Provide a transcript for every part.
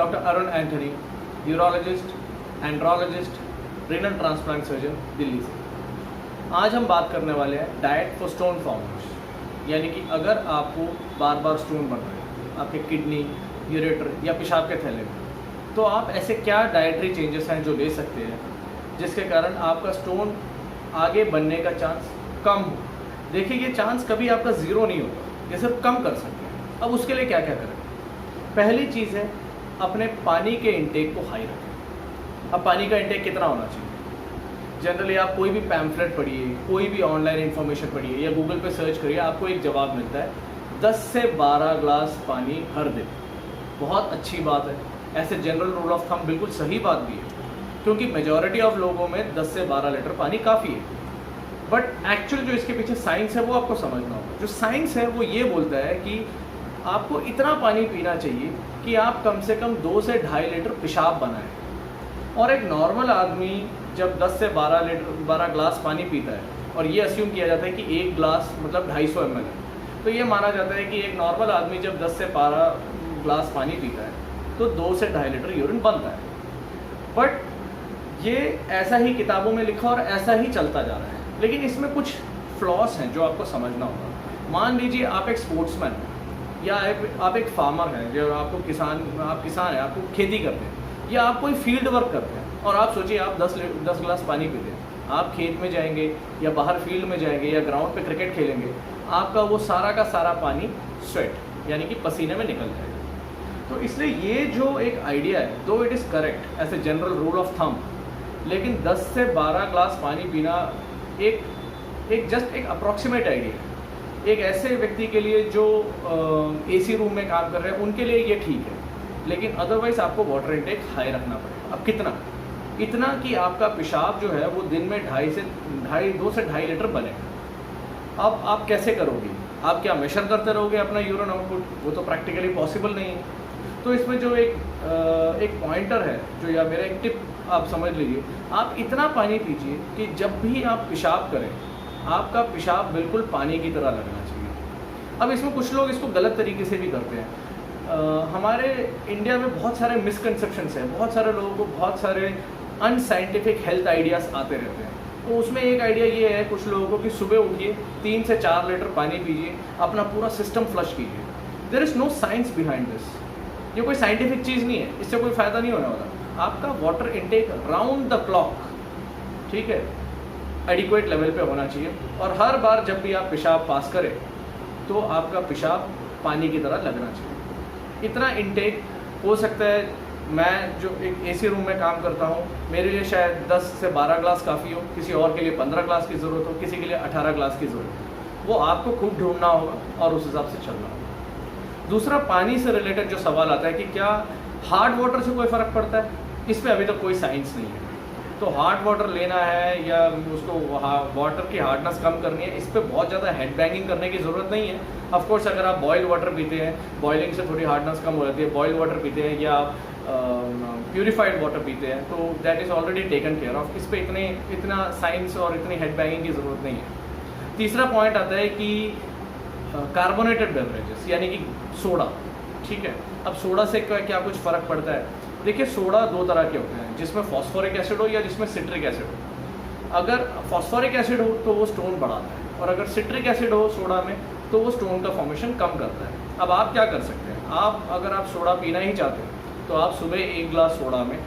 Doctor Arun Anthony, urologist, andrologist, renal transplant surgeon, Delhi से। आज हम बात करने वाले हैं डाइट फॉर स्टोन फॉर्मेशन, यानी कि अगर आपको बार बार स्टोन बन रहे हैं आपके किडनी, यूरेटर या पेशाब के थैले में, तो आप ऐसे क्या डाइटरी चेंजेस हैं जो ले सकते हैं जिसके कारण आपका स्टोन आगे बनने का चांस कम हो। देखिए, ये चांस कभी आपका ज़ीरो नहीं होगा, ये सिर्फ कम कर सकते हैं। अब उसके लिए क्या क्या करें? पहली चीज़ है, अपने पानी के इंटेक को हाई रखें। अब पानी का इंटेक कितना होना चाहिए? जनरली आप कोई भी पैम्फलेट पढ़िए, कोई भी ऑनलाइन इन्फॉर्मेशन पढ़िए या गूगल पे सर्च करिए, आपको एक जवाब मिलता है 10 से 12 ग्लास पानी हर दिन। बहुत अच्छी बात है, ऐसे जनरल रूल ऑफ थंब बिल्कुल सही बात भी है, क्योंकि मेजॉरिटी ऑफ लोगों में 10 से 12 लीटर पानी काफ़ी है। बट एक्चुअल जो इसके पीछे साइंस है वो आपको समझना होगा। जो साइंस है वो ये बोलता है कि आपको इतना पानी पीना चाहिए कि आप कम से कम 2 से 2.5 लीटर पेशाब बनाएं। और एक नॉर्मल आदमी जब 10 से 12 ग्लास पानी पीता है, और ये अस्यूम किया जाता है कि एक ग्लास मतलब 250 ml है, तो ये माना जाता है कि एक नॉर्मल आदमी जब 10 से 12 ग्लास पानी पीता है तो 2 से 2.5 लीटर यूरिन बनता है। बट ये ऐसा ही किताबों में लिखा और ऐसा ही चलता जा रहा है, लेकिन इसमें कुछ फ्लॉस हैं जो आपको समझना होगा। मान लीजिए आप एक स्पोर्ट्समैन हैं या आप एक फार्मर हैं, जो आप किसान हैं, आपको खेती करते हैं या आप कोई फील्ड वर्क करते हैं, और आप सोचिए आप 10 ग्लास पानी पीते हैं। आप खेत में जाएंगे या बाहर फील्ड में जाएंगे या ग्राउंड पे क्रिकेट खेलेंगे, आपका वो सारा का सारा पानी स्वेट यानी कि पसीने में निकल जाएगा। तो इसलिए ये जो एक आइडिया है, though it is correct as a general rule of thumb, लेकिन 10 से 12 ग्लास पानी पीना एक जस्ट एक अप्रॉक्सीमेट आइडिया है। एक ऐसे व्यक्ति के लिए जो एसी रूम में काम कर रहे हैं उनके लिए ये ठीक है, लेकिन अदरवाइज आपको वाटर इनटेक हाई रखना पड़ेगा। अब कितना? इतना कि आपका पेशाब जो है वो दिन में 2 से 2.5 लीटर बने। अब आप कैसे करोगे? आप क्या मेजर करते रहोगे अपना यूरिन आउटपुट? वो तो प्रैक्टिकली पॉसिबल नहीं है। तो इसमें जो एक पॉइंटर है, जो या मेरा एक टिप आप समझ लीजिए, आप इतना पानी पीजिए कि जब भी आप पेशाब करें आपका पेशाब बिल्कुल पानी की तरह लगना चाहिए। अब इसमें कुछ लोग इसको गलत तरीके से भी करते हैं। हमारे इंडिया में बहुत सारे मिसकंसेप्शंस हैं, बहुत सारे लोगों को बहुत सारे अनसाइंटिफिक हेल्थ आइडियाज़ आते रहते हैं। तो उसमें एक आइडिया ये है कुछ लोगों को कि सुबह उठिए 3 से 4 लीटर पानी पीजिए, अपना पूरा सिस्टम फ्लश कीजिए। There is no science behind this. ये कोई साइंटिफिक चीज़ नहीं है, इससे कोई फ़ायदा नहीं होने वाला। आपका water intake round the clock, ठीक है, एडिक्वेट लेवल पे होना चाहिए, और हर बार जब भी आप पेशाब पास करें तो आपका पेशाब पानी की तरह लगना चाहिए। इतना इनटेक हो सकता है। मैं जो एक एसी रूम में काम करता हूँ, मेरे लिए शायद 10 से 12 ग्लास काफ़ी हो, किसी और के लिए 15 ग्लास की ज़रूरत हो, किसी के लिए 18 ग्लास की ज़रूरत हो। वो आपको खूब ढूंढना होगा और उस हिसाब से चलना होगा। दूसरा, पानी से रिलेटेड जो सवाल आता है कि क्या हार्ड वाटर से कोई फ़र्क पड़ता है, इस पर अभी तक कोई साइंस नहीं है। तो हार्ड वाटर लेना है या उसको वाटर की हार्डनेस कम करनी है, इस पर बहुत ज़्यादा हेड बैंगिंग करने की ज़रूरत नहीं है। ऑफ कोर्स अगर आप बॉयल वाटर पीते हैं, बॉइलिंग से थोड़ी हार्डनेस कम हो जाती है, बॉयल वाटर पीते हैं या प्यूरिफाइड वाटर पीते हैं, तो that is already taken care of. इस पर इतना साइंस और इतनी हेड बैंगिंग की ज़रूरत नहीं है। तीसरा पॉइंट आता है कि कार्बोनेटेड बेवरेजेस यानी कि सोडा, ठीक है। अब सोडा से क्या कुछ फ़र्क पड़ता है? देखिए, सोडा 2 तरह के होते हैं, जिसमें फॉस्फोरिक एसिड हो या जिसमें सिट्रिक एसिड हो। अगर फॉस्फोरिक एसिड हो तो वो स्टोन बढ़ाता है, और अगर सिट्रिक एसिड हो सोडा में तो वो स्टोन का फॉर्मेशन कम करता है। अब आप क्या कर सकते हैं? अगर आप सोडा पीना ही चाहते हैं तो आप सुबह 1 ग्लास सोडा में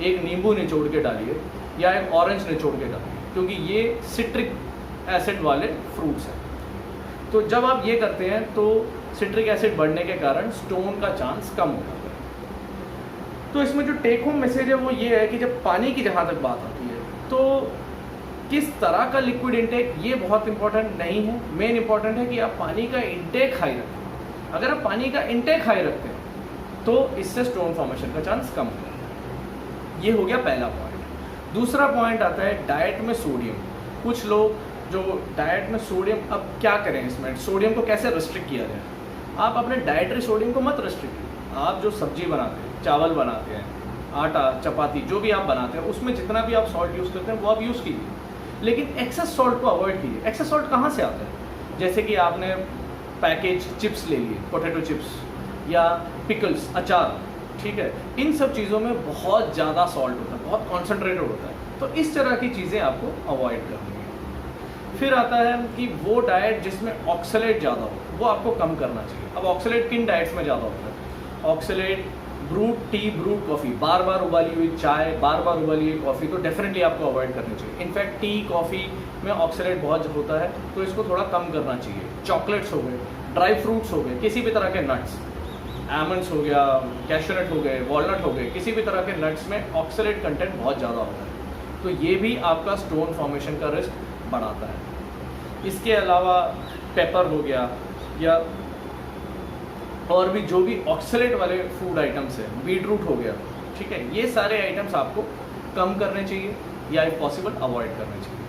एक नींबू निचोड़ के डालिए या एक ऑरेंज निचोड़ के डालिए, क्योंकि ये सिट्रिक एसिड वाले फ्रूट्स हैं। तो जब आप ये करते हैं तो सिट्रिक एसिड बढ़ने के कारण स्टोन का चांस कम हो जाता है। तो इसमें जो टेक होम मैसेज है वो ये है कि जब पानी की जहाँ तक बात आती है तो किस तरह का लिक्विड इंटेक, ये बहुत इंपॉर्टेंट नहीं है। मेन इंपॉर्टेंट है कि आप पानी का इंटेक हाई रखें। अगर आप पानी का इंटेक हाई रखते हैं तो इससे स्टोन फॉर्मेशन का चांस कम होगा। ये हो गया पहला पॉइंट। दूसरा पॉइंट आता है डाइट में सोडियम। कुछ लोग जो डाइट में सोडियम, अब क्या करें इसमें, सोडियम को कैसे रिस्ट्रिक्ट किया जाए? आप अपने डाइटरी सोडियम को मत रिस्ट्रिक्ट कीजिए। आप जो सब्जी बनाते हैं, चावल बनाते हैं, आटा, चपाती, जो भी आप बनाते हैं, उसमें जितना भी आप सॉल्ट यूज़ करते हैं वो आप यूज़ कीजिए, लेकिन एक्सेस सॉल्ट को अवॉइड कीजिए। एक्सेस सॉल्ट कहाँ से आता है? जैसे कि आपने पैकेज चिप्स ले लिए, पोटैटो चिप्स या पिकल्स, अचार, ठीक है, इन सब चीज़ों में बहुत ज़्यादा सॉल्ट होता है, बहुत कॉन्सेंट्रेटेड होता है, तो इस तरह की चीज़ें आपको अवॉइड करनी है। फिर आता है कि वो डाइट जिसमें ऑक्सलेट ज़्यादा हो, वो आपको कम करना चाहिए। अब ऑक्सलेट किन डाइट्स में ज़्यादा होता है? Oxalate, brewed tea, brewed coffee, बार बार उबाली हुई चाय, बार बार उबाली हुई कॉफ़ी तो डेफिनेटली आपको अवॉइड करनी चाहिए। इनफैक्ट टी, कॉफ़ी में ऑक्सलेट बहुत होता है, तो इसको थोड़ा कम करना चाहिए। चॉकलेट्स हो गए, ड्राई फ्रूट्स हो गए, किसी भी तरह के नट्स, आमंड्स हो गया, कैशनट हो गए, वॉलनट हो गए, किसी भी तरह के नट्स में ऑक्सलेट कंटेंट बहुत ज़्यादा होता है, तो ये भी आपका स्टोन फॉर्मेशन का रिस्क बढ़ाता है। इसके अलावा पेपर हो गया या और भी जो भी ऑक्सलेट वाले फूड आइटम्स हैं, बीट रूट हो गया, ठीक है, ये सारे आइटम्स आपको कम करने चाहिए या इफ पॉसिबल अवॉइड करने चाहिए।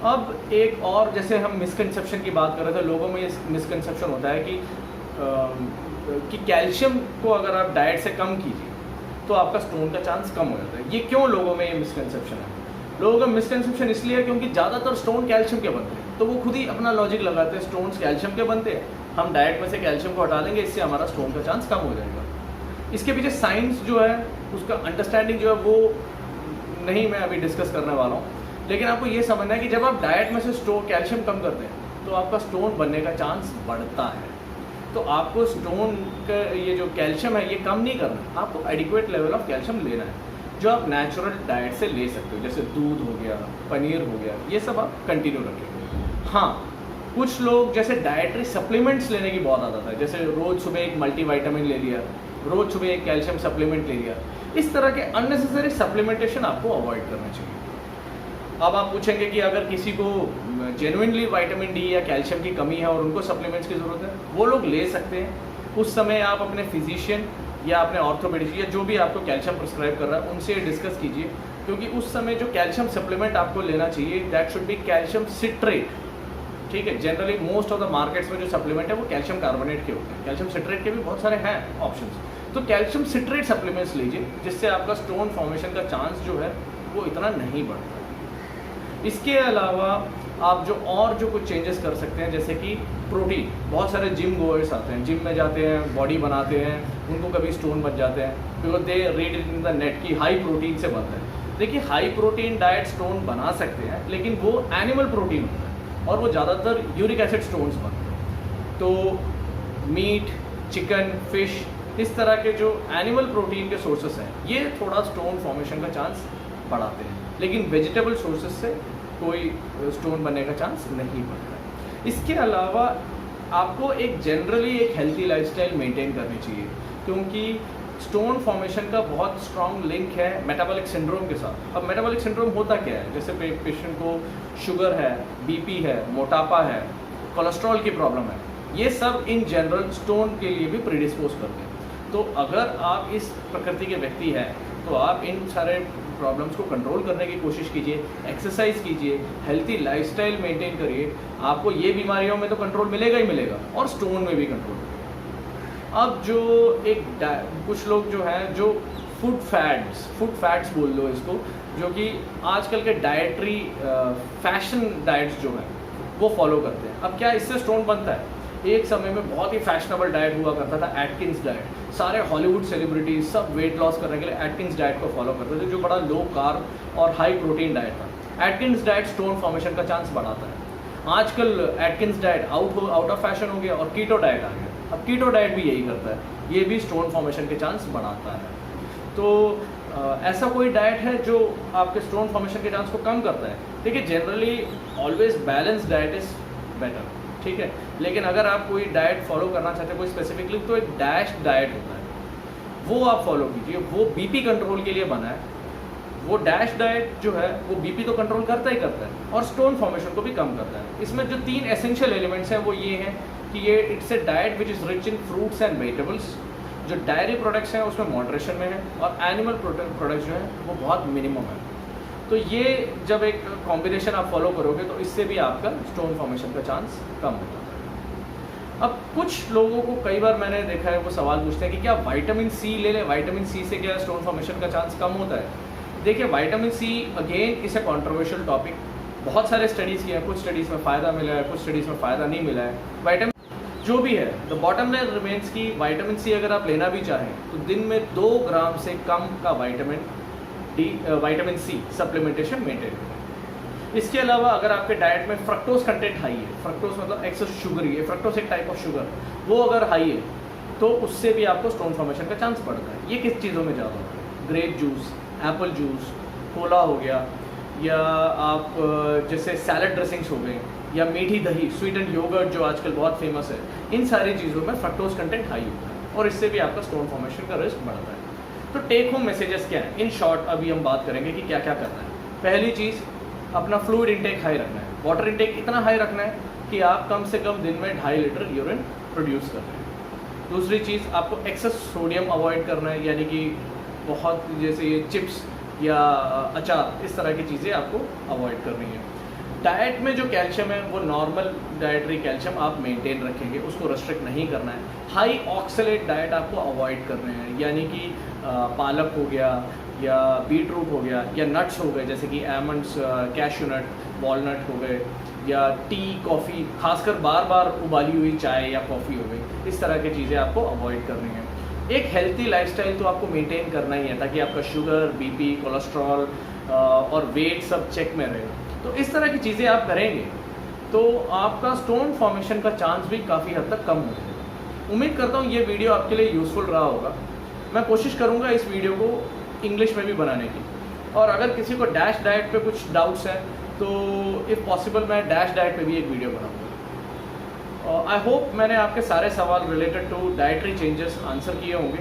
अब एक और, जैसे हम मिसकंसेप्शन की बात कर रहे थे, लोगों में ये मिसकंसेप्शन होता है कि कैल्शियम को अगर आप डाइट से कम कीजिए तो आपका स्टोन का चांस कम हो जाता है। ये क्यों लोगों में ये मिसकंसेप्शन है? लोगों का मिसकंसेप्शन इसलिए है क्योंकि ज़्यादातर स्टोन कैल्शियम के बनते हैं, तो वो खुद ही अपना लॉजिक लगाते हैं, स्टोन्स कैल्शियम के बनते हैं, हम डाइट में से कैल्शियम को हटा देंगे, इससे हमारा स्टोन का चांस कम हो जाएगा। इसके पीछे साइंस जो है, उसका अंडरस्टैंडिंग जो है, वो नहीं मैं अभी डिस्कस करने वाला हूँ, लेकिन आपको ये समझना है कि जब आप डाइट में से कैल्शियम कम करते हैं तो आपका स्टोन बनने का चांस बढ़ता है। तो आपको स्टोन का ये जो कैल्शियम है ये कम नहीं करना है, आपको एडिक्वेट लेवल ऑफ कैल्शियम लेना है जो आप नेचुरल डाइट से ले सकते हो, जैसे दूध हो गया, पनीर हो गया, ये सब आप कंटिन्यू रखेंगे। हाँ, कुछ लोग जैसे डाइटरी सप्लीमेंट्स लेने की बहुत आदत है, जैसे रोज़ सुबह एक मल्टीविटामिन ले लिया, रोज़ सुबह एक कैल्शियम सप्लीमेंट ले लिया, इस तरह के अननेसेसरी सप्लीमेंटेशन आपको अवॉइड करना चाहिए। अब आप पूछेंगे कि अगर किसी को जेन्युइनली विटामिन डी या कैल्शियम की कमी है और उनको सप्लीमेंट्स की ज़रूरत है, वो लोग ले सकते हैं। उस समय आप अपने फिजिशियन या अपने ऑर्थोपेडिस्ट या जो भी आपको कैल्शियम प्रिस्क्राइब कर रहा है उनसे डिस्कस कीजिए, क्योंकि उस समय जो कैल्शियम सप्लीमेंट आपको लेना चाहिए that should be calcium citrate, ठीक है। Generally most of the markets में जो सप्लीमेंट है वो कैल्शियम कार्बोनेट के होते हैं, कैल्शियम सिट्रेट के भी बहुत सारे हैं ऑप्शंस, तो कैल्शियम सिट्रेट सप्लीमेंट्स लीजिए, जिससे आपका स्टोन फॉर्मेशन का चांस जो है वो इतना नहीं बढ़ता। इसके अलावा आप जो कुछ चेंजेस कर सकते हैं, जैसे कि प्रोटीन, बहुत सारे जिम गोअर्स आते हैं, जिम में जाते हैं, बॉडी बनाते हैं, उनको कभी स्टोन बच जाते हैं because they read in the net कि हाई प्रोटीन से बनता है। देखिए, हाई प्रोटीन डाइट स्टोन बना सकते हैं, लेकिन वो एनिमल प्रोटीन होता है और वो ज़्यादातर यूरिक एसिड स्टोन्स बनते हैं। तो मीट, चिकन, फिश, इस तरह के जो एनिमल प्रोटीन के सोर्सेस हैं ये थोड़ा स्टोन फॉर्मेशन का चांस बढ़ाते हैं, लेकिन वेजिटेबल सोर्सेज से कोई स्टोन बनने का चांस नहीं बनता है। इसके अलावा आपको एक जनरली एक हेल्थी लाइफस्टाइल मेंटेन करनी चाहिए, क्योंकि स्टोन फॉर्मेशन का बहुत स्ट्रॉन्ग लिंक है मेटाबॉलिक सिंड्रोम के साथ। अब मेटाबॉलिक सिंड्रोम होता क्या है? जैसे पेशेंट को शुगर है, बीपी है, मोटापा है, कोलेस्ट्रॉल की प्रॉब्लम है, ये सब इन जनरल स्टोन के लिए भी प्रीडिस्पोज करते हैं। तो अगर आप इस प्रकृति के व्यक्ति हैं तो आप इन सारे प्रॉब्लम्स को कंट्रोल करने की कोशिश कीजिए, एक्सरसाइज कीजिए, हेल्थी लाइफस्टाइल मेंटेन करिए, आपको ये बीमारियों में तो कंट्रोल मिलेगा ही मिलेगा और स्टोन में भी कंट्रोल मिलेगा। अब जो कुछ लोग जो हैं जो फूड फैट्स बोल लो इसको, जो कि आजकल के डाइटरी फैशन डाइट्स जो हैं वो फॉलो करते हैं। अब क्या इससे स्टोन बनता है? एक समय में बहुत ही फैशनेबल डाइट हुआ करता था एटकिंस डाइट, सारे हॉलीवुड सेलिब्रिटीज सब वेट लॉस करने के लिए एटकिंस डाइट को फॉलो करते थे, जो बड़ा लो कार्ब और हाई प्रोटीन डाइट था। एटकिंस डाइट स्टोन फॉर्मेशन का चांस बढ़ाता है। आजकल Atkins diet out of fashion हो गया और कीटो डाइट आ गया। अब कीटो डाइट भी यही करता है, ये भी स्टोन फॉर्मेशन के चांस बढ़ाता है। तो ऐसा कोई डाइट है जो आपके स्टोन फॉर्मेशन के चांस को कम करता है? देखिए, generally always balance diet is better, ठीक है, लेकिन अगर आप कोई डाइट फॉलो करना चाहते हैं कोई स्पेसिफिकली, तो एक डैश डाइट होता है, वो आप फॉलो कीजिए। वो बीपी कंट्रोल के लिए बना है। वो डैश डाइट जो है वो बीपी तो कंट्रोल करता ही करता है और स्टोन फॉर्मेशन को भी कम करता है। इसमें जो 3 एसेंशियल एलिमेंट्स हैं वो ये हैं कि ये it's a diet which is rich in fruits and vegetables. जो डायरी प्रोडक्ट्स हैं उसमें मॉडरेशन में है और एनिमल प्रोडक्ट्स जो हैं वो बहुत मिनिमम है। तो ये जब एक कॉम्बिनेशन आप फॉलो करोगे तो इससे भी आपका स्टोन फॉर्मेशन का चांस कम होता है। अब कुछ लोगों को कई बार मैंने देखा है वो सवाल पूछते हैं कि क्या विटामिन सी ले लें, विटामिन सी से क्या स्टोन फॉर्मेशन का चांस कम होता है? देखिए, विटामिन सी अगेन इस ए कॉन्ट्रोवर्शियल टॉपिक। बहुत सारे स्टडीज़ किए हैं, कुछ स्टडीज़ में फ़ायदा मिला है, कुछ स्टडीज़ में फ़ायदा नहीं मिला है। विटामिन जो भी है, द बॉटम लाइन रिमेन्स की विटामिन सी अगर आप लेना भी चाहें तो दिन में 2 ग्राम से कम का विटामिन सी सप्लीमेंटेशन मेंटेन करें। इसके अलावा अगर आपके डाइट में फ्रक्टोज कंटेंट हाई है, फ्रक्टोज मतलब एक्सेस शुगर है, फ्रक्टोज एक टाइप ऑफ शुगर, वो अगर हाई है तो उससे भी आपको स्टोन फॉर्मेशन का चांस बढ़ता है। ये किस चीज़ों में ज़्यादा होता है? Grape juice, Apple juice, Cola हो गया, या आप जैसे सैलड ड्रेसिंग्स हो गए, या मीठी दही, स्वीट एंड योगर्ट जो आजकल बहुत फेमस है, इन सारी चीज़ों में फ्रक्टोज कंटेंट हाई होता है और इससे भी आपका स्टोन फॉर्मेशन का रिस्क बढ़ता है। तो टेक होम मैसेजेस क्या है? इन शॉर्ट अभी हम बात करेंगे कि क्या क्या करना है। पहली चीज़, अपना फ्लूइड इंटेक हाई रखना है। वाटर इंटेक इतना हाई रखना है कि आप कम से कम दिन में 2.5 लीटर यूरिन प्रोड्यूस कर रहे हैं। दूसरी चीज़, आपको एक्सेस सोडियम अवॉइड करना है, यानी कि बहुत जैसे ये चिप्स या अचार, इस तरह की चीज़ें आपको अवॉइड करनी है। डाइट में जो कैल्शियम है वो नॉर्मल डाइटरी कैल्शियम आप मेंटेन रखेंगे, उसको रेस्ट्रिक्ट नहीं करना है। हाई ऑक्सलेट डाइट आपको अवॉइड करने हैं, यानी कि पालक हो गया या बीट रूट हो गया या नट्स हो गए जैसे कि आमंड्स, कैश्यू नट, वॉलनट हो गए, या टी, कॉफ़ी, खासकर बार बार उबाली हुई चाय या कॉफ़ी हो गई, इस तरह की चीज़ें आपको अवॉइड करनी है। एक हेल्थी लाइफस्टाइल तो आपको मेंटेन करना ही है ताकि आपका शुगर, बीपी, कोलेस्ट्रॉल और वेट सब चेक में रहे। तो इस तरह की चीज़ें आप करेंगे तो आपका स्टोन फॉर्मेशन का चांस भी काफ़ी हद तक कम हो जाएगा। उम्मीद करता हूँ ये वीडियो आपके लिए यूज़फुल रहा होगा। मैं कोशिश करूँगा इस वीडियो को इंग्लिश में भी बनाने की, और अगर किसी को डैश डाइट पे कुछ डाउट्स हैं तो इफ़ पॉसिबल मैं डैश डाइट पे भी एक वीडियो बनाऊँगा। आई होप मैंने आपके सारे सवाल related to dietary changes answer किए होंगे।